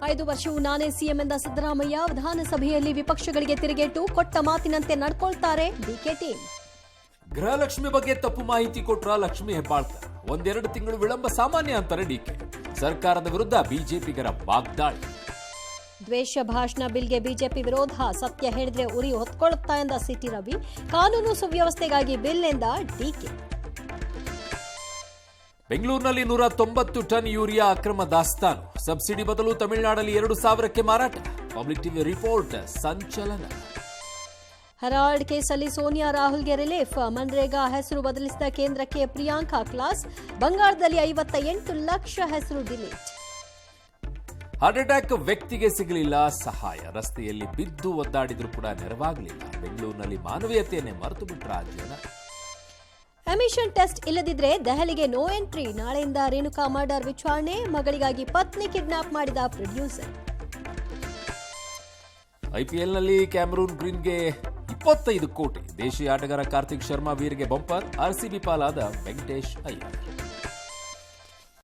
5 ವರ್ಷವೂ ನಾನೇ ಸಿಎಂ ಎಂದ ಸಿದ್ದರಾಮಯ್ಯ. ವಿಧಾನಸಭೆಯಲ್ಲಿ ವಿಪಕ್ಷಗಳಿಗೆ ತಿರುಗೇಟು, ಕೊಟ್ಟ ಮಾತಿನಂತೆ ನಡ್ಕೊಳ್ತಾರೆ ಡಿಕೆಟಿ. ಗೃಹಲಕ್ಷ್ಮಿ ಬಗ್ಗೆ ತಪ್ಪು ಮಾಹಿತಿ ಕೊಟ್ರ ಲಕ್ಷ್ಮಿ ಹೆಬ್ಬಾಳ್ಕರ್. 1-2 ತಿಂಗಳು ವಿಳಂಬ ಸಾಮಾನ್ಯ ಅಂತಾರೆ ಡಿಕೆ. ಸರ್ಕಾರದ ವಿರುದ್ಧ ಬಿಜೆಪಿಗರ ವಾಗ್ದಾಳಿ. ದ್ವೇಷ ಭಾಷಣ ಬಿಲ್ಗೆ ಬಿಜೆಪಿ ವಿರೋಧ, ಸತ್ಯ ಹೇಳಿದ್ರೆ ಉರಿ ಹೊತ್ಕೊಳ್ಳುತ್ತಾ ಎಂದ ಸಿಟಿ ರವಿ. ಕಾನೂನು ಸುವ್ಯವಸ್ಥೆಗಾಗಿ ಬಿಲ್ ಎಂದ ಡಿಕೆ. ಬೆಂಗಳೂರಿನಲ್ಲಿ 190 ಟನ್ ಯೂರಿಯಾ ಅಕ್ರಮ ದಾಸ್ತಾನು. ಸಬ್ಸಿಡಿ ಬದಲು ತಮಿಳುನಾಡಲ್ಲಿ 2,000ಕ್ಕೆ ಮಾರಾಟ. ಪಬ್ಲಿಕ್ ಟಿವಿ ರಿಪೋರ್ಟ್ ಸಂಚಲನ. ಹೆರಾಲ್ಡ್ ಕೇಸಲ್ಲಿ ಸೋನಿಯಾ ರಾಹುಲ್ಗೆ ರಿಲೀಫ್. ಮನ್ರೇಗಾ ಹೆಸರು ಬದಲಿಸಿದ ಕೇಂದ್ರಕ್ಕೆ ಪ್ರಿಯಾಂಕಾ ಕ್ಲಾಸ್. ಬಂಗಾಳದಲ್ಲಿ 58 ಲಕ್ಷ ಹೆಸರು ಡಿಲೀಟ್. ಹಾರ್ಟ್ ಅಟ್ಯಾಕ್ ವ್ಯಕ್ತಿಗೆ ಸಿಗಲಿಲ್ಲ ಸಹಾಯ. ರಸ್ತೆಯಲ್ಲಿ ಬಿದ್ದು ಒದ್ದಾಡಿದ್ರು ಕೂಡ ನೆರವಾಗಲಿಲ್ಲ. ಬೆಂಗಳೂರಿನಲ್ಲಿ ಮಾನವೀಯತೆಯನ್ನೇ ಮರೆತು ಬಿಟ್ರ ಜನ. ಎಮಿಷನ್ ಟೆಸ್ಟ್ ಇಲ್ಲದಿದ್ರೆ ದೆಹಲಿಗೆ ನೋ ಎಂಟ್ರಿ. ನಾಳೆಯಿಂದ ರೇಣುಕಾ ಮರ್ಡರ್ ವಿಚಾರಣೆ. ಮಗಳಿಗಾಗಿ ಪತ್ನಿ ಕಿಡ್ನಾಪ್ ಮಾಡಿದ ಪ್ರೊಡ್ಯೂಸರ್. ಐಪಿಎಲ್ನಲ್ಲಿ ಕ್ಯಾಮರೂನ್ ಗ್ರೀನ್ಗೆ 25 ಕೋಟಿ. ದೇಶೀಯ ಆಟಗಾರ ಕಾರ್ತಿಕ್ ಶರ್ಮಾ ವೀರ್ಗೆ ಬಂಪರ್. ಆರ್ಸಿಬಿ ಪಾಲಾದ ವೆಂಕಟೇಶ್ ಅಯ್ಯರ್.